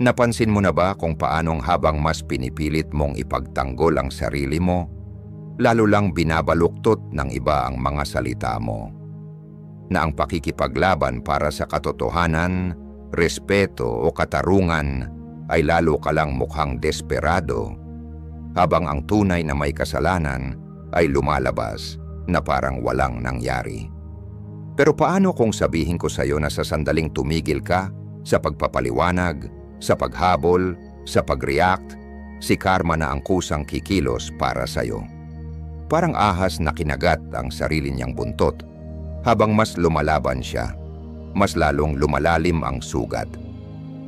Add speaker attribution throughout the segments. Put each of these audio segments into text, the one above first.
Speaker 1: Napansin mo na ba kung paanong habang mas pinipilit mong ipagtanggol ang sarili mo, lalo lang binabaluktot ng iba ang mga salita mo? Na ang pakikipaglaban para sa katotohanan, respeto o katarungan ay lalo ka lang mukhang desperado, habang ang tunay na may kasalanan ay lumalabas na parang walang nangyari. Pero paano kung sabihin ko sa iyo na sa sandaling tumigil ka sa pagpapaliwanag, sa paghabol, sa pag-react, si karma na ang kusang kikilos para sa iyo? Parang ahas na kinagat ang sarili niyang buntot. Habang mas lumalaban siya, mas lalong lumalalim ang sugat.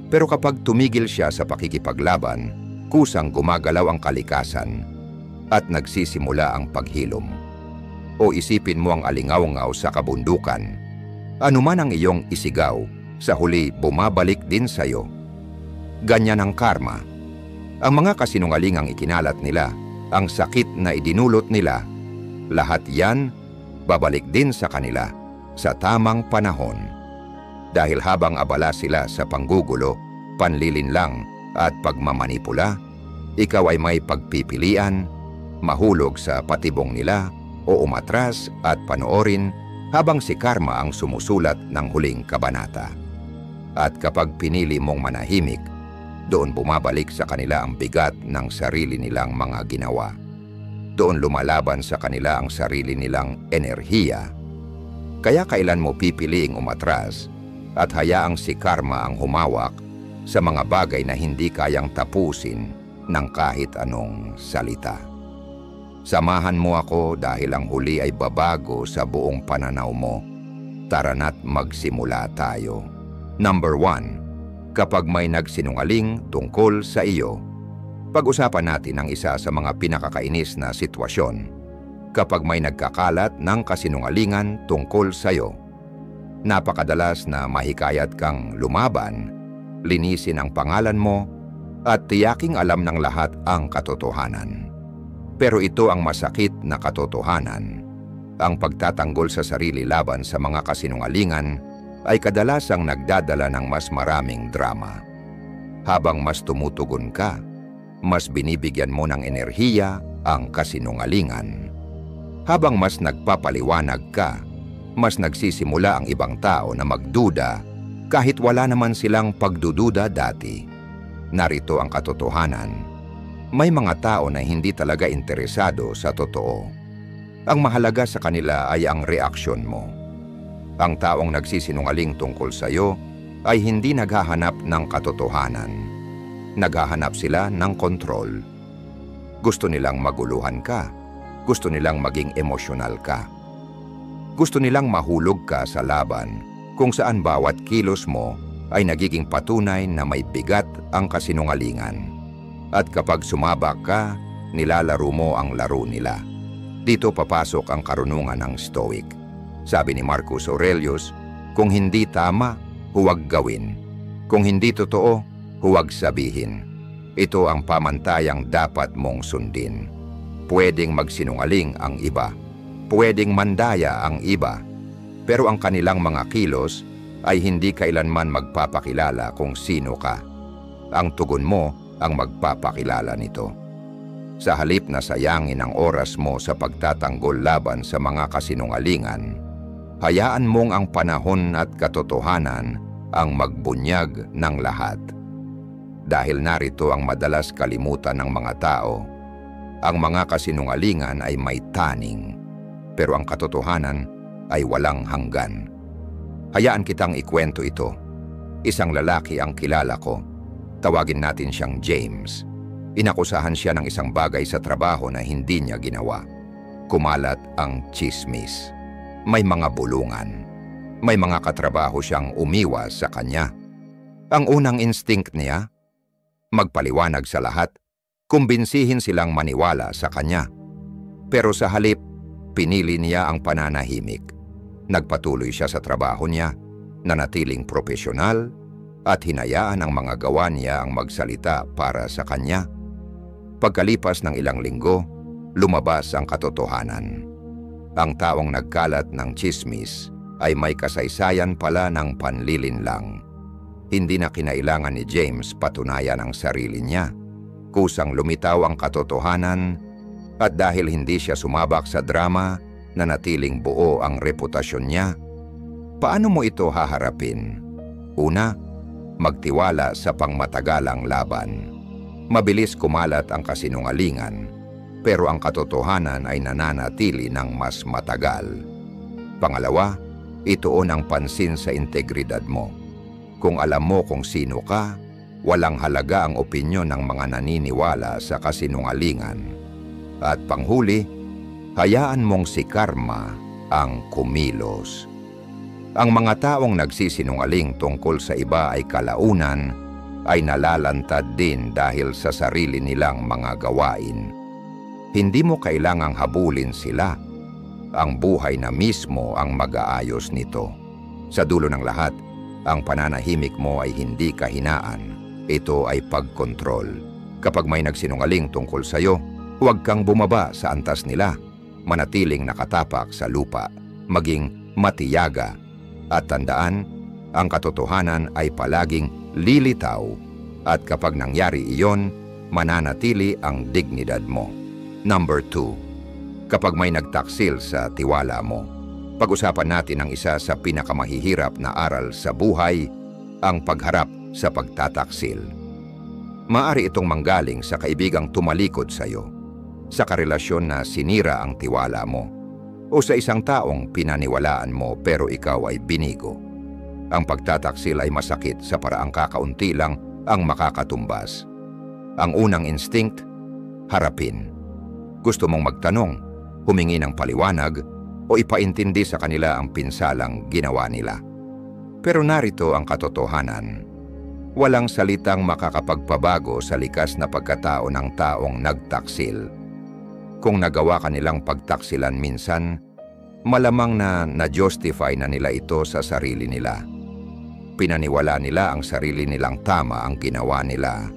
Speaker 1: Pero kapag tumigil siya sa pakikipaglaban, kusang gumagalaw ang kalikasan at nagsisimula ang paghilom. O isipin mo ang alingaw-ngaw sa kabundukan. Anuman ang iyong isigaw, sa huli bumabalik din sa iyo. Ganyan ang karma. Ang mga kasinungalingang ikinalat nila, ang sakit na idinulot nila, lahat yan babalik din sa kanila sa tamang panahon. Dahil habang abala sila sa panggugulo, panlilinlang at pagmamanipula, ikaw ay may pagpipilian, mahulog sa patibong nila o umatras at panoorin habang si karma ang sumusulat ng huling kabanata. At kapag pinili mong manahimik, doon bumabalik sa kanila ang bigat ng sarili nilang mga ginawa. Doon lumalaban sa kanila ang sarili nilang enerhiya. Kaya kailan mo pipiliing umatras at hayaang si karma ang humawak sa mga bagay na hindi kayang tapusin ng kahit anong salita. Samahan mo ako dahil ang huli ay babago sa buong pananaw mo. Tara na't magsimula tayo. Number 1. Kapag may nagsinungaling tungkol sa iyo. Pag-usapan natin ang isa sa mga pinakakainis na sitwasyon kapag may nagkakalat ng kasinungalingan tungkol sa iyo. Napakadalas na mahikayat kang lumaban, linisin ang pangalan mo, at tiyaking alam ng lahat ang katotohanan. Pero ito ang masakit na katotohanan. Ang pagtatanggol sa sarili laban sa mga kasinungalingan ay kadalasang nagdadala ng mas maraming drama. Habang mas tumutugon ka, mas binibigyan mo ng enerhiya ang kasinungalingan. Habang mas nagpapaliwanag ka, mas nagsisimula ang ibang tao na magduda kahit wala naman silang pagdududa dati. Narito ang katotohanan. May mga tao na hindi talaga interesado sa totoo. Ang mahalaga sa kanila ay ang reaksyon mo. Ang taong nagsisinungaling tungkol sa iyo ay hindi naghahanap ng katotohanan. Naghahanap sila ng kontrol. Gusto nilang maguluhan ka. Gusto nilang maging emosyonal ka. Gusto nilang mahulog ka sa laban kung saan bawat kilos mo ay nagiging patunay na may bigat ang kasinungalingan. At kapag sumabak ka, nilalaro mo ang laro nila. Dito papasok ang karunungan ng Stoic. Sabi ni Marcus Aurelius, kung hindi tama, huwag gawin. Kung hindi totoo, huwag sabihin. Ito ang pamantayang dapat mong sundin. Pwedeng magsinungaling ang iba. Pwedeng mandaya ang iba. Pero ang kanilang mga kilos ay hindi kailanman magpapakilala kung sino ka. Ang tugon mo ang magpapakilala nito. Sa halip na sayangin ang oras mo sa pagtatanggol laban sa mga kasinungalingan, hayaan mong ang panahon at katotohanan ang magbunyag ng lahat. Dahil narito ang madalas kalimutan ng mga tao, ang mga kasinungalingan ay may taning, pero ang katotohanan ay walang hanggan. Hayaan kitang ikwento ito. Isang lalaki ang kilala ko. Tawagin natin siyang James. Inakusahan siya ng isang bagay sa trabaho na hindi niya ginawa. Kumalat ang tsismis. May mga bulungan. May mga katrabaho siyang umiwas sa kanya. Ang unang instinct niya, magpaliwanag sa lahat, kumbinsihin silang maniwala sa kanya. Pero sa halip, pinili niya ang pananahimik. Nagpatuloy siya sa trabaho niya, nanatiling propesyonal, at hinayaan ang mga gawa niya ang magsalita para sa kanya. Pagkalipas ng ilang linggo, lumabas ang katotohanan. Ang taong nagkalat ng tsismis ay may kasaysayan pala ng panlilinlang. Hindi na kinailangan ni James patunayan ang sarili niya. Kusang lumitaw ang katotohanan at dahil hindi siya sumabak sa drama, nanatiling buo ang reputasyon niya. Paano mo ito haharapin? Una, magtiwala sa pangmatagalang laban. Mabilis kumalat ang kasinungalingan, pero ang katotohanan ay nananatili ng mas matagal. Pangalawa, ituon ang pansin sa integridad mo. Kung alam mo kung sino ka, walang halaga ang opinyon ng mga naniniwala sa kasinungalingan. At panghuli, hayaan mong si karma ang kumilos. Ang mga taong nagsisinungaling tungkol sa iba ay kalaunan ay nalalantad din dahil sa sarili nilang mga gawain. Hindi mo kailangang habulin sila. Ang buhay na mismo ang mag-aayos nito. Sa dulo ng lahat, ang pananahimik mo ay hindi kahinaan. Ito ay pagkontrol. Kapag may nagsinungaling tungkol sa iyo, huwag kang bumaba sa antas nila. Manatiling nakatapak sa lupa, maging matiyaga. At tandaan, ang katotohanan ay palaging lilitaw. At kapag nangyari iyon, mananatili ang dignidad mo. Number 2. Kapag may nagtaksil sa tiwala mo. Pag-usapan natin ang isa sa pinakamahihirap na aral sa buhay, ang pagharap sa pagtataksil. Maari itong manggaling sa kaibigang tumalikod sa iyo, sa karelasyon na sinira ang tiwala mo, o sa isang taong pinaniwalaan mo pero ikaw ay binigo. Ang pagtataksil ay masakit sa paraang kakaunti lang ang makakatumbas. Ang unang instinct, harapin. Gusto mong magtanong, humingi ng paliwanag, o ipaintindi sa kanila ang pinsalang ginawa nila. Pero narito ang katotohanan. Walang salitang makakapagpabago sa likas na pagkatao ng taong nagtaksil. Kung nagawa kanilang pagtaksilan minsan, malamang na na-justify na nila ito sa sarili nila. Pinaniwala nila ang sarili nilang tama ang ginawa nila,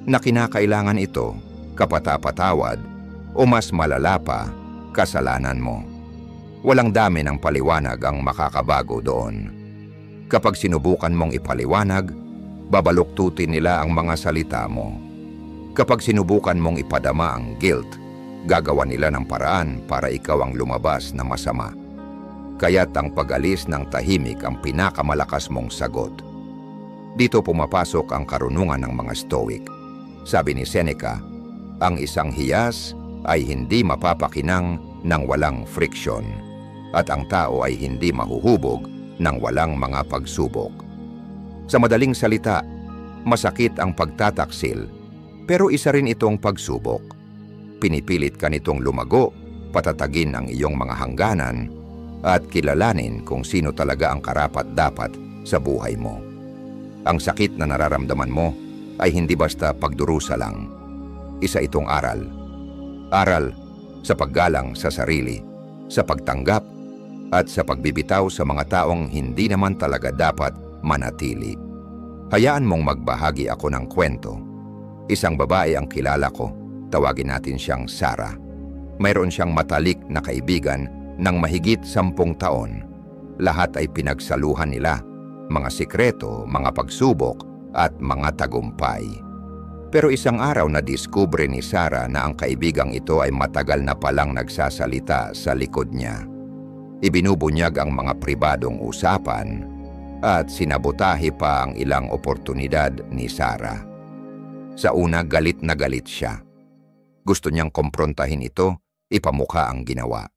Speaker 1: na kinakailangan ito, kapatapatawad, o mas malala pa, kasalanan mo. Walang dami ng paliwanag ang makakabago doon. Kapag sinubukan mong ipaliwanag, babaluktutin nila ang mga salita mo. Kapag sinubukan mong ipadama ang guilt, gagawa nila ng paraan para ikaw ang lumabas na masama. Kaya't ang pag-alis ng tahimik ang pinakamalakas mong sagot. Dito pumapasok ang karunungan ng mga Stoic. Sabi ni Seneca, ang isang hiyas ay hindi mapapakinang ng walang friksyon, at ang tao ay hindi mahuhubog ng walang mga pagsubok. Sa madaling salita, masakit ang pagtataksil, pero isa rin itong pagsubok. Pinipilit ka nitong lumago, patatagin ang iyong mga hangganan, at kilalanin kung sino talaga ang karapat-dapat sa buhay mo. Ang sakit na nararamdaman mo ay hindi basta pagdurusa lang. Isa itong aral. Aral sa paggalang sa sarili, sa pagtanggap, at sa pagbibitaw sa mga taong hindi naman talaga dapat manatili. Hayaan mong magbahagi ako ng kwento. Isang babae ang kilala ko, tawagin natin siyang Sarah. Mayroon siyang matalik na kaibigan ng mahigit 10 taon. Lahat ay pinagsaluhan nila, mga sikreto, mga pagsubok, at mga tagumpay. Pero isang araw na-discover ni Sarah na ang kaibigang ito ay matagal na palang nagsasalita sa likod niya. Ibinubunyag ang mga pribadong usapan at sinabotahe pa ang ilang oportunidad ni Sarah. Sa una, galit na galit siya. Gusto niyang komprontahin ito, ipamukha ang ginawa.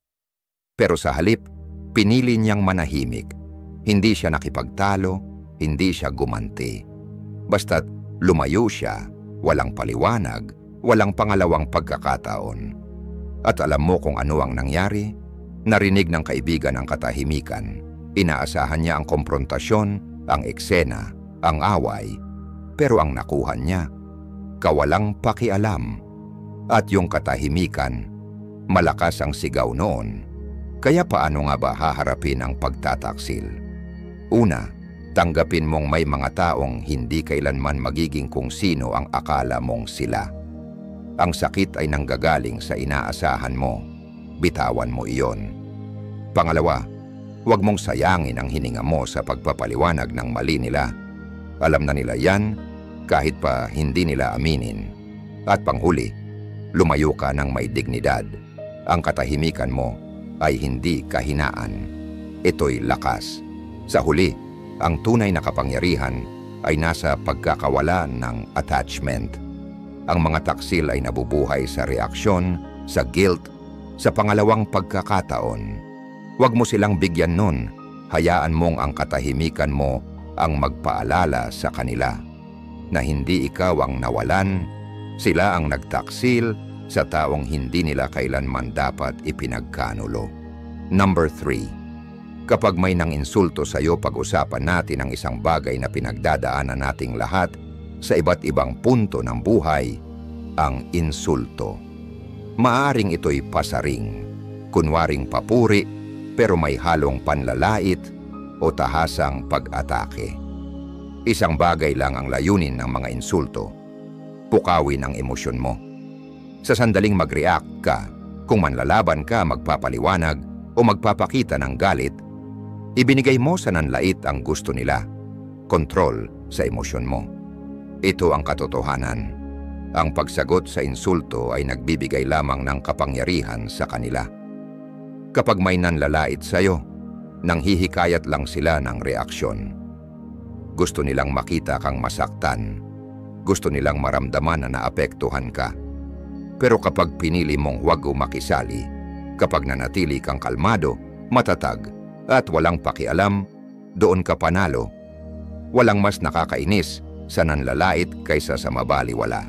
Speaker 1: Pero sa halip, pinili niyang manahimik. Hindi siya nakipagtalo, hindi siya gumanti. Basta't lumayo siya, walang paliwanag, walang pangalawang pagkakataon. At alam mo kung ano ang nangyari? Narinig ng kaibigan ang katahimikan. Inaasahan niya ang komprontasyon, ang eksena, ang away. Pero ang nakuha niya, kawalang pakialam. At yung katahimikan, malakas ang sigaw noon. Kaya paano nga ba haharapin ang pagtataksil? Una, tanggapin mong may mga taong hindi kailanman magiging kung sino ang akala mong sila. Ang sakit ay nanggagaling sa inaasahan mo. Bitawan mo iyon. Pangalawa, huwag mong sayangin ang hininga mo sa pagpapaliwanag ng mali nila. Alam na nila yan kahit pa hindi nila aminin. At panghuli, lumayo ka ng may dignidad. Ang katahimikan mo ay hindi kahinaan. Ito'y lakas. Sa huli, ang tunay na kapangyarihan ay nasa pagkakawala ng attachment. Ang mga taksil ay nabubuhay sa reaksyon, sa guilt, sa pangalawang pagkakataon. Huwag mo silang bigyan nun. Hayaan mong ang katahimikan mo ang magpaalala sa kanila na hindi ikaw ang nawalan, sila ang nagtaksil sa taong hindi nila kailanman dapat ipinagkanulo. Number 3. Kapag may nang-insulto sa iyo, pag-usapan natin ang isang bagay na pinagdadaanan nating lahat sa iba't ibang punto ng buhay, ang insulto. Maaring ito'y pasaring, kunwaring papuri, pero may halong panlalait o tahasang pag-atake. Isang bagay lang ang layunin ng mga insulto: pukawin ang emosyon mo. Sa sandaling mag-react ka, kung manlalaban ka, magpapaliwanag o magpapakita ng galit, ibinigay mo sa nanlait ang gusto nila, kontrol sa emosyon mo. Ito ang katotohanan. Ang pagsagot sa insulto ay nagbibigay lamang ng kapangyarihan sa kanila. Kapag may nanlalait sa iyo, nanghihikayat lang sila ng reaksyon. Gusto nilang makita kang masaktan. Gusto nilang maramdaman na naapektuhan ka. Pero kapag pinili mong huwag makisali, kapag nanatili kang kalmado, matatag, at walang pakialam, doon ka panalo. Walang mas nakakainis sa nanlalait kaysa sa mabaliwala.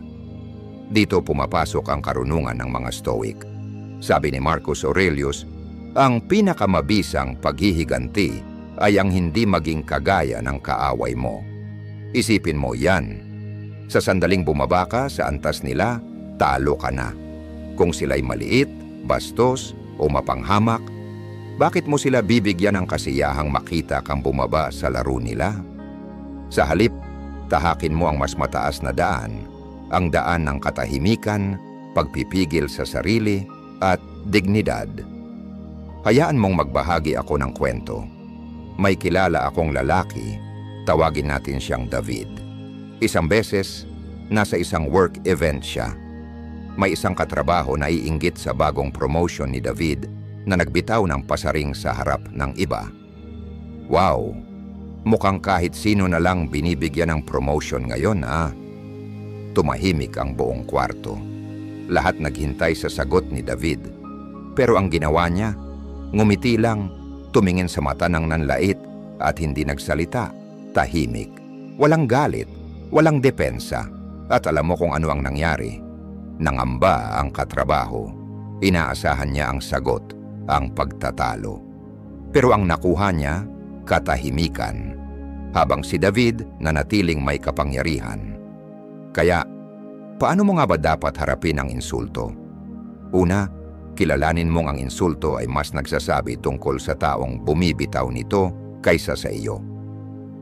Speaker 1: Dito pumapasok ang karunungan ng mga Stoic. Sabi ni Marcus Aurelius, ang pinakamabisang paghihiganti ay ang hindi maging kagaya ng kaaway mo. Isipin mo yan. Sa sandaling bumaba ka sa antas nila, talo ka na. Kung sila'y maliit, bastos o mapanghamak, bakit mo sila bibigyan ng kasiyahang makita kang bumaba sa laro nila? Sa halip, tahakin mo ang mas mataas na daan, ang daan ng katahimikan, pagpipigil sa sarili, at dignidad. Hayaan mong magbahagi ako ng kwento. May kilala akong lalaki, tawagin natin siyang David. Isang beses, nasa isang work event siya. May isang katrabaho na iinggit sa bagong promotion ni David na nagbitaw ng pasaring sa harap ng iba. Wow! Mukhang kahit sino na lang binibigyan ng promotion ngayon, ah. Tumahimik ang buong kwarto. Lahat naghintay sa sagot ni David. Pero ang ginawa niya, ngumiti lang, tumingin sa mata ng nanlait at hindi nagsalita. Tahimik. Walang galit, walang depensa. At alam mo kung ano ang nangyari? Nangamba ang katrabaho. Inaasahan niya ang sagot, ang pagtatalo. Pero ang nakuha niya, katahimikan. Habang si David nanatiling may kapangyarihan. Kaya, paano mo nga ba dapat harapin ang insulto? Una, kilalanin mong ang insulto ay mas nagsasabi tungkol sa taong bumibitaw nito kaysa sa iyo.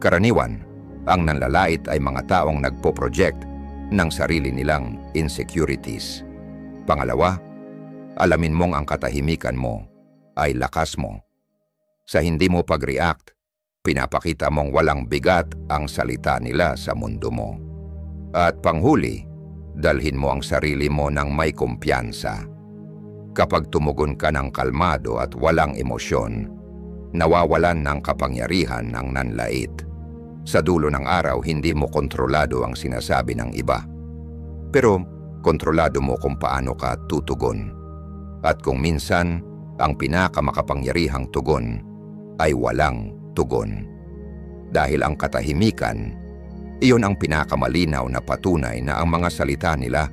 Speaker 1: Karaniwan, ang nanlalait ay mga taong nagpo-project ng sarili nilang insecurities. Pangalawa, alamin mong ang katahimikan mo ay lakas mo. Sa hindi mo pag-react, pinapakita mong walang bigat ang salita nila sa mundo mo. At panghuli, dalhin mo ang sarili mo ng may kumpiyansa. Kapag tumugon ka ng kalmado at walang emosyon, nawawalan ng kapangyarihan ang nanlait. Sa dulo ng araw, hindi mo kontrolado ang sinasabi ng iba. Pero kontrolado mo kung paano ka tutugon. At kung minsan, ang pinakamakapangyarihang tugon ay walang tugon. Dahil ang katahimikan, iyon ang pinakamalinaw na patunay na ang mga salita nila,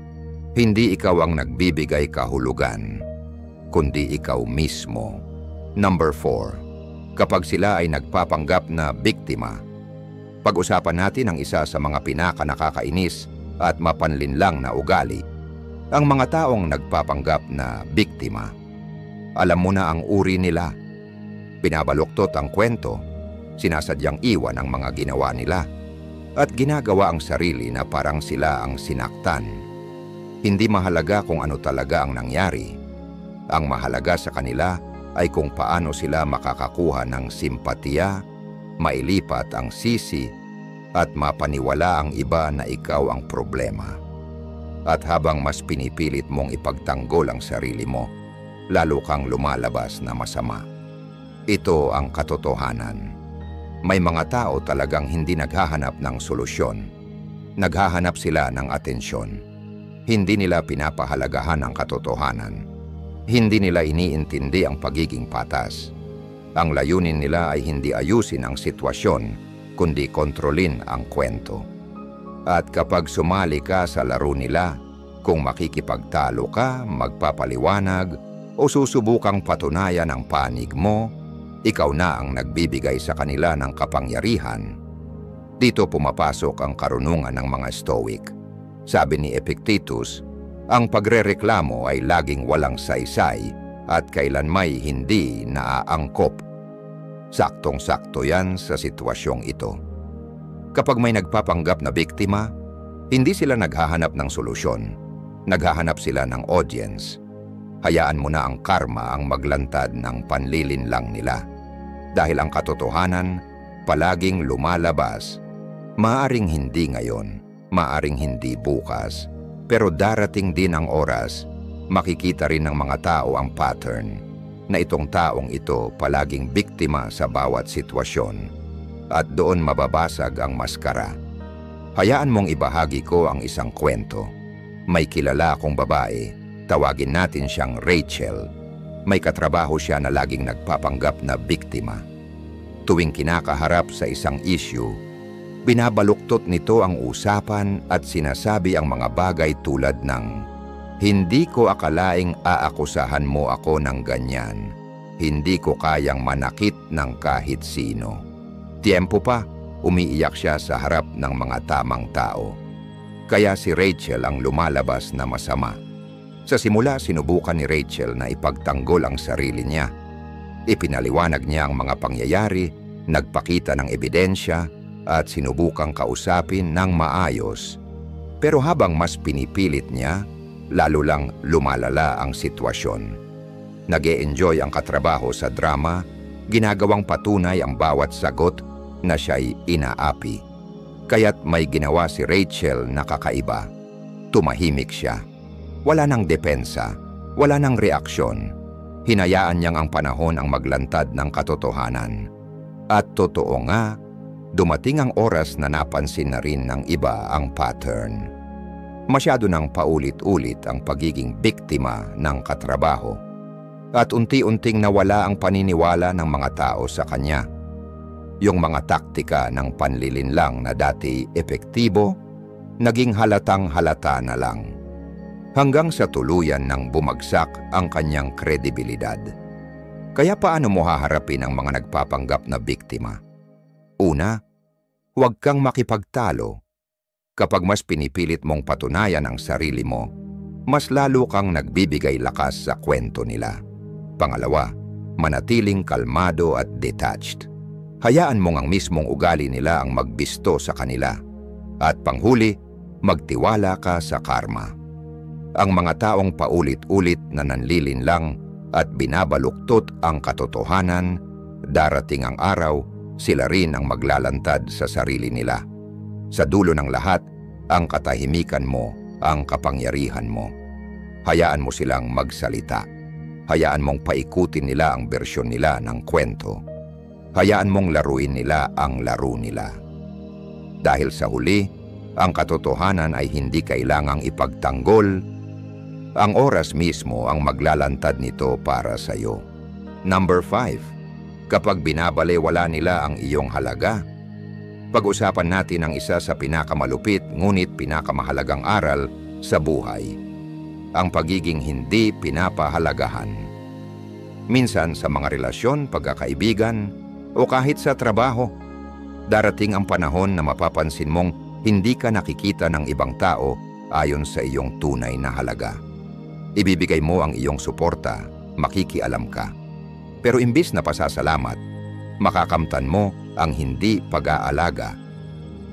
Speaker 1: hindi ikaw ang nagbibigay kahulugan, kundi ikaw mismo. Number 4. Kapag sila ay nagpapanggap na biktima, pag-usapan natin ang isa sa mga pinakanakakainis at mapanlinlang na ugali, ang mga taong nagpapanggap na biktima. Alam mo na ang uri nila. Binabaluktot ang kwento, sinasadyang iwan ang mga ginawa nila, at ginagawa ang sarili na parang sila ang sinaktan. Hindi mahalaga kung ano talaga ang nangyari. Ang mahalaga sa kanila ay kung paano sila makakakuha ng simpatiya, mailipat ang sisi, at mapaniwala ang iba na ikaw ang problema. At habang mas pinipilit mong ipagtanggol ang sarili mo, lalo kang lumalabas na masama. Ito ang katotohanan. May mga tao talagang hindi naghahanap ng solusyon. Naghahanap sila ng atensyon. Hindi nila pinapahalagahan ang katotohanan. Hindi nila iniintindi ang pagiging patas. Ang layunin nila ay hindi ayusin ang sitwasyon, kundi kontrolin ang kwento. At kapag sumali ka sa laro nila, kung makikipagtalo ka, magpapaliwanag, o susubukang patunayan ang panig mo, ikaw na ang nagbibigay sa kanila ng kapangyarihan. Dito pumapasok ang karunungan ng mga Stoic. Sabi ni Epictetus, ang pagrereklamo ay laging walang saysay at kailanmay hindi naaangkop. Saktong-sakto yan sa sitwasyong ito. Kapag may nagpapanggap na biktima, hindi sila naghahanap ng solusyon. Naghahanap sila ng audience. Hayaan mo na ang karma ang maglantad ng panlilinlang nila. Dahil ang katotohanan palaging lumalabas. Maaring hindi ngayon, maaring hindi bukas, pero darating din ang oras, makikita rin ng mga tao ang pattern na itong taong ito palaging biktima sa bawat sitwasyon at doon mababasag ang maskara. Hayaan mong ibahagi ko ang isang kwento. May kilala akong babae, tawagin natin siyang Rachel. May katrabaho siya na laging nagpapanggap na biktima. Tuwing kinakaharap sa isang issue, binabaluktot nito ang usapan at sinasabi ang mga bagay tulad ng, "Hindi ko akalaing aakusahan mo ako ng ganyan. Hindi ko kayang manakit ng kahit sino." Tiempo pa, umiiyak siya sa harap ng mga tamang tao. Kaya si Rachel ang lumalabas na masama. Sa simula, sinubukan ni Rachel na ipagtanggol ang sarili niya. Ipinaliwanag niya ang mga pangyayari, nagpakita ng ebidensya, at sinubukang kausapin ng maayos. Pero habang mas pinipilit niya, lalo lang lumalala ang sitwasyon. Nag-e-enjoy ang katrabaho sa drama, ginagawang patunay ang bawat sagot na siya'y inaapi. Kaya't may ginawa si Rachel na kakaiba. Tumahimik siya. Wala nang depensa, wala nang reaksyon. Hinayaan niyang ang panahon ang maglantad ng katotohanan. At totoo nga, dumating ang oras na napansin na rin ng iba ang pattern. Masyado nang paulit-ulit ang pagiging biktima ng katrabaho. At unti-unting nawala ang paniniwala ng mga tao sa kanya. Yung mga taktika ng panlilinlang na dati epektibo, naging halatang halata na lang. Hanggang sa tuluyan nang bumagsak ang kanyang kredibilidad. Kaya paano mo haharapin ang mga nagpapanggap na biktima? Una, huwag kang makipagtalo. Kapag mas pinipilit mong patunayan ang sarili mo, mas lalo kang nagbibigay lakas sa kwento nila. Pangalawa, manatiling kalmado at detached. Hayaan mong ang mismong ugali nila ang magbisto sa kanila. At panghuli, magtiwala ka sa karma. Ang mga taong paulit-ulit na nanlilinlang at binabaluktot ang katotohanan, darating ang araw, sila rin ang maglalantad sa sarili nila. Sa dulo ng lahat, ang katahimikan mo, ang kapangyarihan mo. Hayaan mo silang magsalita. Hayaan mong paikutin nila ang bersyon nila ng kwento. Hayaan mong laruin nila ang laro nila. Dahil sa huli, ang katotohanan ay hindi kailangang ipagtanggol. Ang oras mismo ang maglalantad nito para sa iyo. Number 5. Kapag binabalewala nila ang iyong halaga. Pag-usapan natin ang isa sa pinakamalupit ngunit pinakamahalagang aral sa buhay. Ang pagiging hindi pinapahalagahan. Minsan sa mga relasyon, pagkakaibigan, o kahit sa trabaho, darating ang panahon na mapapansin mong hindi ka nakikita ng ibang tao ayon sa iyong tunay na halaga. Ibibigay mo ang iyong suporta, makikialam ka. Pero imbis na pasasalamat, makakamtan mo ang hindi pag-aalaga.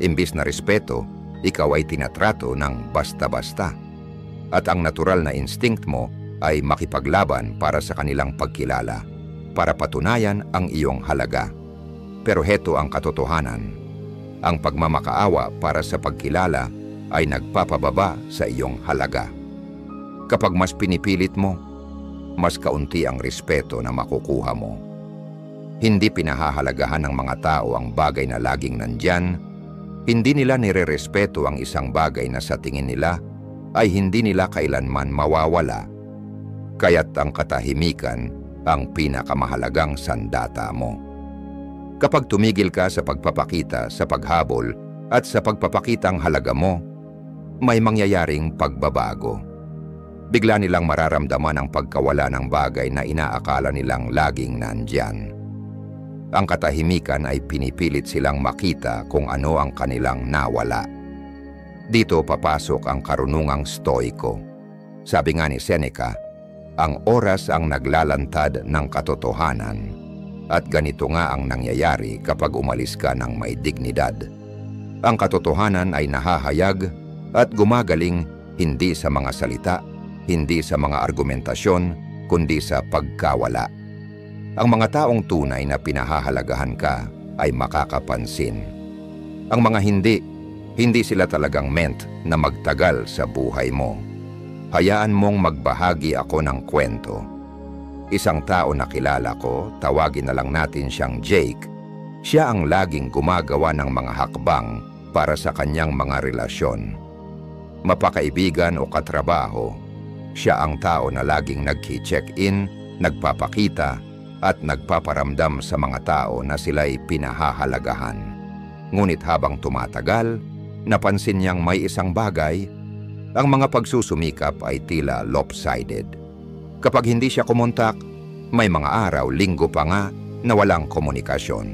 Speaker 1: Imbis na respeto, ikaw ay tinatrato ng basta-basta. At ang natural na instinct mo ay makipaglaban para sa kanilang pagkilala, para patunayan ang iyong halaga. Pero heto ang katotohanan. Ang pagmamakaawa para sa pagkilala ay nagpapababa sa iyong halaga. Kapag mas pinipilit mo, mas kaunti ang respeto na makukuha mo. Hindi pinahahalagahan ng mga tao ang bagay na laging nandyan. Hindi nila nirerespeto ang isang bagay na sa tingin nila ay hindi nila kailanman mawawala. Kaya't ang katahimikan ang pinakamahalagang sandata mo. Kapag tumigil ka sa pagpapakita, sa paghabol at sa pagpapakitang halaga mo, may mangyayaring pagbabago. Bigla nilang mararamdaman ang pagkawala ng bagay na inaakala nilang laging nandyan. Ang katahimikan ay pinipilit silang makita kung ano ang kanilang nawala. Dito papasok ang karunungang stoiko. Sabi nga ni Seneca, ang oras ang naglalantad ng katotohanan. At ganito nga ang nangyayari kapag umalis ka ng may dignidad. Ang katotohanan ay nahahayag at gumagaling hindi sa mga salita, hindi sa mga argumentasyon, kundi sa pagkawala. Ang mga taong tunay na pinahahalagahan ka ay makakapansin. Ang mga hindi sila talagang meant na magtagal sa buhay mo. Hayaan mong magbahagi ako ng kwento. Isang tao na kilala ko, tawagin na lang natin siyang Jake. Siya ang laging gumagawa ng mga hakbang para sa kanyang mga relasyon. Mapakaibigan o katrabaho, siya ang tao na laging nagki-check-in, nagpapakita, at nagpaparamdam sa mga tao na sila'y pinahahalagahan. Ngunit habang tumatagal, napansin niyang may isang bagay, ang mga pagsusumikap ay tila lopsided. Kapag hindi siya kumontak, may mga araw, linggo pa nga, na walang komunikasyon.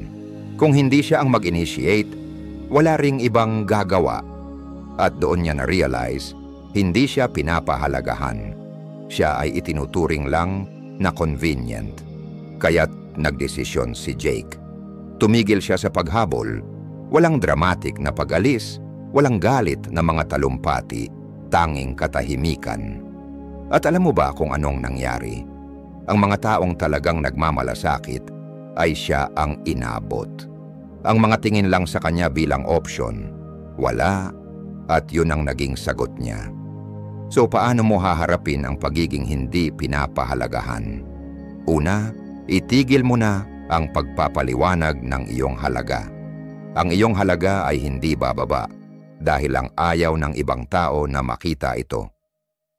Speaker 1: Kung hindi siya ang mag-initiate, wala ring ibang gagawa. At doon niya na-realize, hindi siya pinapahalagahan. Siya ay itinuturing lang na convenient. Kaya't nagdesisyon si Jake. Tumigil siya sa paghabol, walang dramatic na pag-alis, walang galit na mga talumpati, tanging katahimikan. At alam mo ba kung anong nangyari? Ang mga taong talagang nagmamalasakit ay siya ang inabot. Ang mga tingin lang sa kanya bilang option, wala, at yun ang naging sagot niya. So paano mo haharapin ang pagiging hindi pinapahalagahan? Una, itigil mo na ang pagpapaliwanag ng iyong halaga. Ang iyong halaga ay hindi bababa dahil ang ayaw ng ibang tao na makita ito.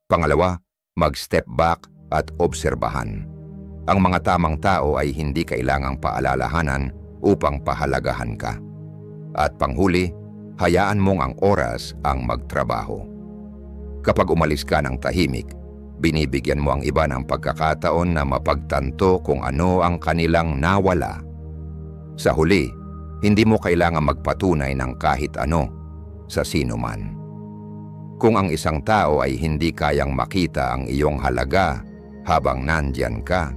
Speaker 1: Pangalawa, mag-step back at obserbahan. Ang mga tamang tao ay hindi kailangang paalalahanan upang pahalagahan ka. At panghuli, hayaan mong ang oras ang magtrabaho. Kapag umalis ka ng tahimik, binibigyan mo ang iba ng pagkakataon na mapagtanto kung ano ang kanilang nawala. Sa huli, hindi mo kailangang magpatunay ng kahit ano sa sino man. Kung ang isang tao ay hindi kayang makita ang iyong halaga habang nandyan ka,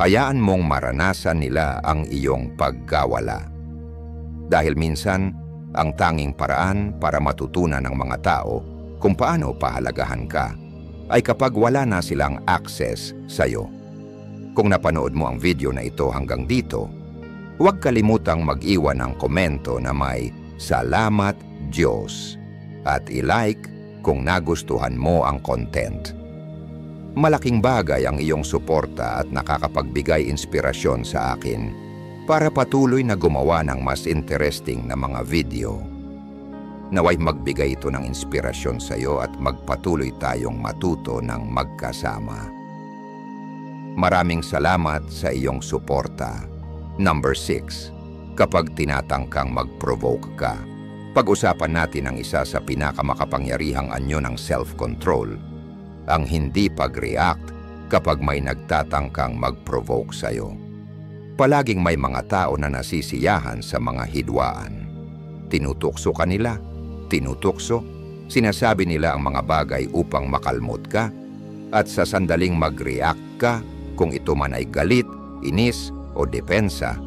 Speaker 1: hayaan mong maranasan nila ang iyong pagkawala. Dahil minsan, ang tanging paraan para matutunan ng mga tao kung paano pahalagahan ka ay kapag wala na silang access sa'yo. Kung napanood mo ang video na ito hanggang dito, huwag kalimutang mag-iwan ng komento na may "Salamat Diyos" at i-like kung nagustuhan mo ang content. Malaking bagay ang iyong suporta at nakakapagbigay inspirasyon sa akin para patuloy na gumawa ng mas interesting na mga video. Naway magbigay ito ng inspirasyon sa iyo at magpatuloy tayong matuto ng magkasama. Maraming salamat sa iyong suporta. Number 6. Kapag tinatangkang mag-provoke ka. Pag-usapan natin ang isa sa pinakamakapangyarihang anyo ng self-control, ang hindi pag-react kapag may nagtatangkang mag-provoke sa'yo. Palaging may mga tao na nasisiyahan sa mga hidwaan. Tinutukso ka nila, sinasabi nila ang mga bagay upang makalmot ka, at sa sandaling mag-react ka, kung ito man ay galit, inis o depensa,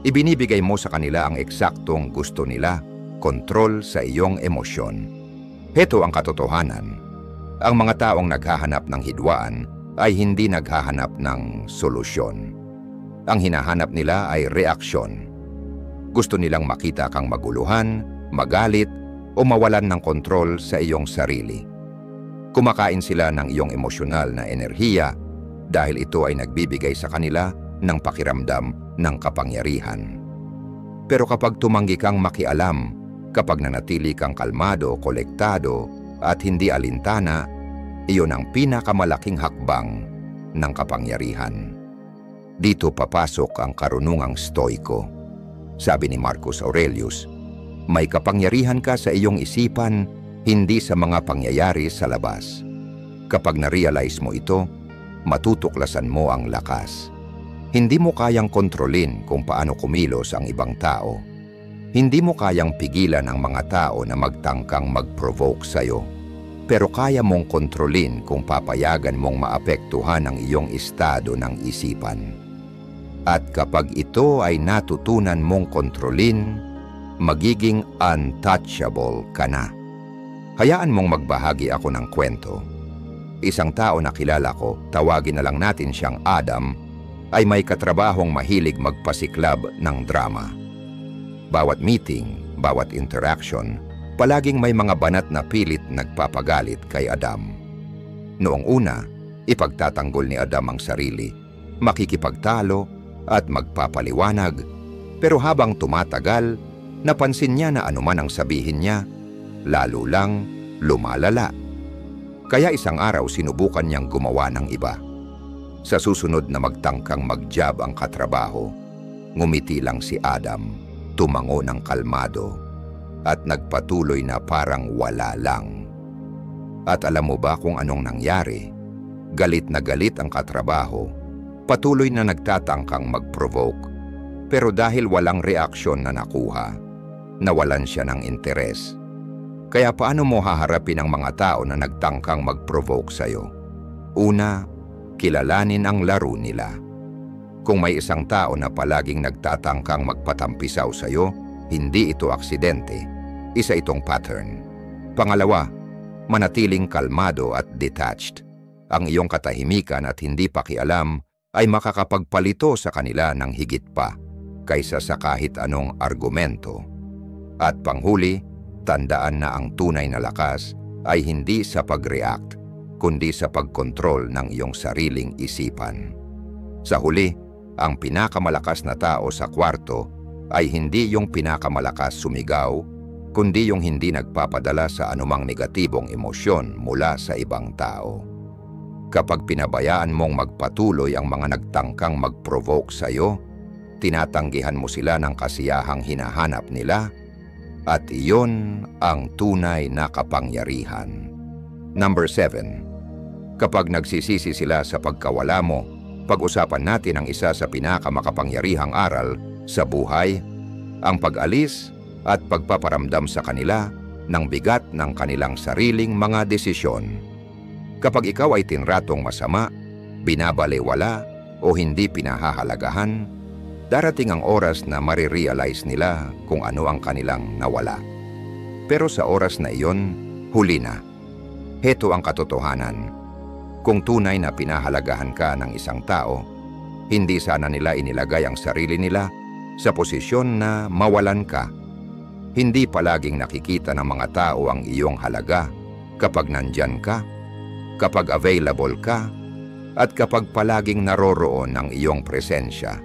Speaker 1: ibinibigay mo sa kanila ang eksaktong gusto nila, kontrol sa iyong emosyon. Heto ang katotohanan. Ang mga taong naghahanap ng hidwaan ay hindi naghahanap ng solusyon. Ang hinahanap nila ay reaksyon. Gusto nilang makita kang maguluhan, magalit, o mawalan ng kontrol sa iyong sarili. Kumakain sila ng iyong emosyonal na enerhiya dahil ito ay nagbibigay sa kanila ng pakiramdam ng kapangyarihan. Pero kapag tumanggi kang makialam, kapag nanatili kang kalmado, kolektado, at hindi alintana, iyon ang pinakamalaking hakbang ng kapangyarihan. Dito papasok ang karunungang stoiko. Sabi ni Marcus Aurelius, may kapangyarihan ka sa iyong isipan, hindi sa mga pangyayari sa labas. Kapag na-realize mo ito, matutuklasan mo ang lakas. Hindi mo kayang kontrolin kung paano kumilos ang ibang tao. Hindi mo kayang pigilan ang mga tao na magtangkang mag-provoke sa'yo. Pero kaya mong kontrolin kung papayagan mong maapektuhan ang iyong estado ng isipan. At kapag ito ay natutunan mong kontrolin, magiging untouchable ka na. Hayaan mong magbahagi ako ng kwento. Isang tao na kilala ko, tawagin na lang natin siyang Adam, ay may katrabahong mahilig magpasiklab ng drama. Bawat meeting, bawat interaction, palaging may mga banat na pilit nagpapagalit kay Adam. Noong una, ipagtatanggol ni Adam ang sarili, makikipagtalo at magpapaliwanag, pero habang tumatagal, napansin niya na anuman ang sabihin niya, lalo lang lumalala. Kaya isang araw sinubukan niyang gumawa ng iba. Sa susunod na magtangkang mag-job ang katrabaho, ngumiti lang si Adam, tumango ng kalmado, at nagpatuloy na parang wala lang. At alam mo ba kung anong nangyari? Galit na galit ang katrabaho, patuloy na nagtatangkang mag-provoke, pero dahil walang reaksyon na nakuha, nawalan siya ng interes. Kaya paano mo haharapin ang mga tao na nagtangkang mag-provoke sa'yo? Una, kilalanin ang laro nila. Kung may isang tao na palaging nagtatangkang magpatampisaw sa'yo, hindi ito aksidente. Isa itong pattern. Pangalawa, manatiling kalmado at detached. Ang iyong katahimikan at hindi pakialam ay makakapagpalito sa kanila ng higit pa kaysa sa kahit anong argumento. At panghuli, tandaan na ang tunay na lakas ay hindi sa pag-react, kundi sa pagkontrol ng iyong sariling isipan. Sa huli, ang pinakamalakas na tao sa kwarto ay hindi yung pinakamalakas sumigaw, kundi yung hindi nagpapadala sa anumang negatibong emosyon mula sa ibang tao. Kapag pinabayaan mong magpatuloy ang mga nagtangkang mag-provoke sa'yo, tinatanggihan mo sila ng kasiyahang hinahanap nila, at iyon ang tunay na kapangyarihan. Number 7. Kapag nagsisisi sila sa pagkawala mo, pag-usapan natin ang isa sa pinakamakapangyarihang aral sa buhay, ang pag-alis at pagpaparamdam sa kanila ng bigat ng kanilang sariling mga desisyon. Kapag ikaw ay tinratong masama, binabalewala o hindi pinahahalagahan, darating ang oras na marirealize nila kung ano ang kanilang nawala. Pero sa oras na iyon, huli na. Heto ang katotohanan. Kung tunay na pinahalagahan ka ng isang tao, hindi sana nila inilagay ang sarili nila sa posisyon na mawalan ka. Hindi palaging nakikita ng mga tao ang iyong halaga kapag nandyan ka, kapag available ka, at kapag palaging naroroon ang iyong presensya.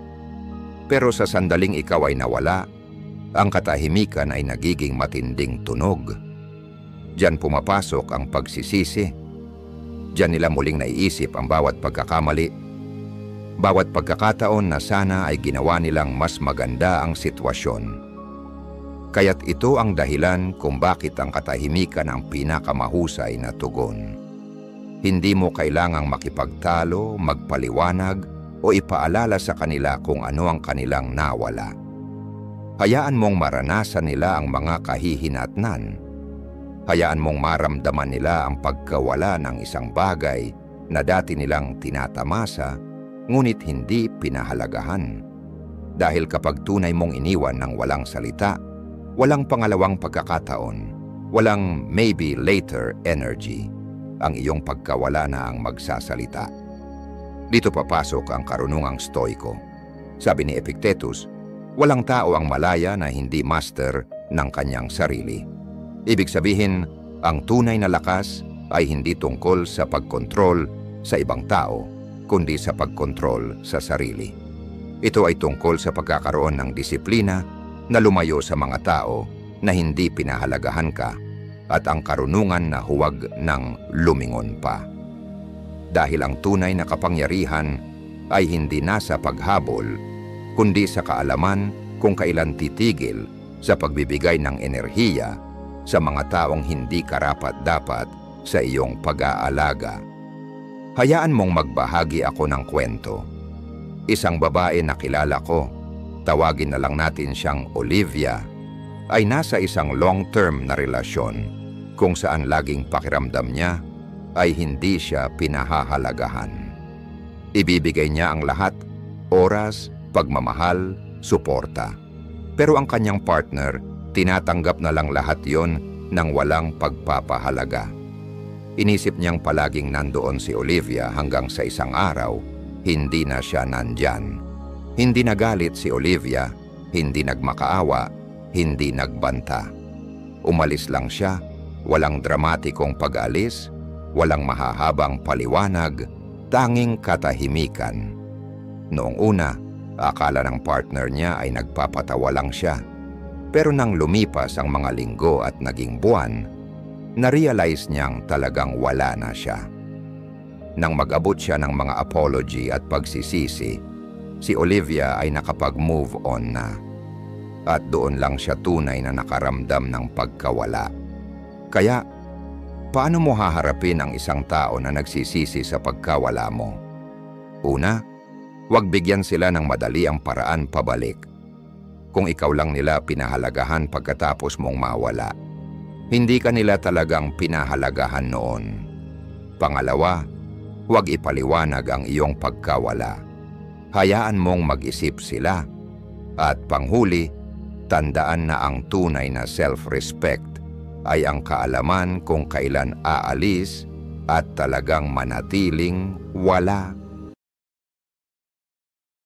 Speaker 1: Pero sa sandaling ikaw ay nawala, ang katahimikan ay nagiging matinding tunog. Diyan pumapasok ang pagsisisi. Diyan nila muling naiisip ang bawat pagkakamali, bawat pagkakataon na sana ay ginawa nilang mas maganda ang sitwasyon. Kaya't ito ang dahilan kung bakit ang katahimikan ang pinakamahusay na tugon. Hindi mo kailangang makipagtalo, magpaliwanag, o ipaalala sa kanila kung ano ang kanilang nawala. Hayaan mong maranasan nila ang mga kahihinatnan. Hayaan mong maramdaman nila ang pagkawala ng isang bagay na dati nilang tinatamasa, ngunit hindi pinahalagahan. Dahil kapag tunay mong iniwan ng walang salita, walang pangalawang pagkakataon, walang maybe later energy, ang iyong pagkawala na ang magsasalita. Dito papasok ang karunungang stoiko. Sabi ni Epictetus, Walang tao ang malaya na hindi master ng kanyang sarili. Ibig sabihin, ang tunay na lakas ay hindi tungkol sa pagkontrol sa ibang tao, kundi sa pagkontrol sa sarili. Ito ay tungkol sa pagkakaroon ng disiplina na lumayo sa mga tao na hindi pinahalagahan ka at ang karunungan na huwag nang lumingon pa. Dahil ang tunay na kapangyarihan ay hindi nasa paghabol, kundi sa kaalaman kung kailan titigil sa pagbibigay ng enerhiya sa mga taong hindi karapat-dapat sa iyong pag-aalaga. Hayaan mong magbahagi ako ng kwento. Isang babae na kilala ko, tawagin na lang natin siyang Olivia, ay nasa isang long-term na relasyon kung saan laging pakiramdam niya ay hindi siya pinahahalagahan. Ibibigay niya ang lahat, oras, pagmamahal, suporta. Pero ang kanyang partner, tinatanggap na lang lahat yon nang walang pagpapahalaga. Inisip niyang palaging nandoon si Olivia hanggang sa isang araw, hindi na siya nandyan. Hindi nagalit si Olivia, hindi nagmakaawa, hindi nagbanta. Umalis lang siya, walang dramatikong pag-alis, walang mahahabang paliwanag, tanging katahimikan. Noong una, akala ng partner niya ay nagpapatawa lang siya. Pero nang lumipas ang mga linggo at naging buwan, na-realize niyang talagang wala na siya. Nang mag-abot siya ng mga apology at pagsisisi, si Olivia ay nakapag-move on na. At doon lang siya tunay na nakaramdam ng pagkawala. Kaya, paano mo haharapin ang isang tao na nagsisisi sa pagkawala mo? Una, huwag bigyan sila ng madali ang paraan pabalik. Kung ikaw lang nila pinahalagahan pagkatapos mong mawala, hindi ka nila talagang pinahalagahan noon. Pangalawa, huwag ipaliwanag ang iyong pagkawala. Hayaan mong mag-isip sila. At panghuli, tandaan na ang tunay na self-respect ay ang kaalaman kung kailan aalis at talagang manatiling wala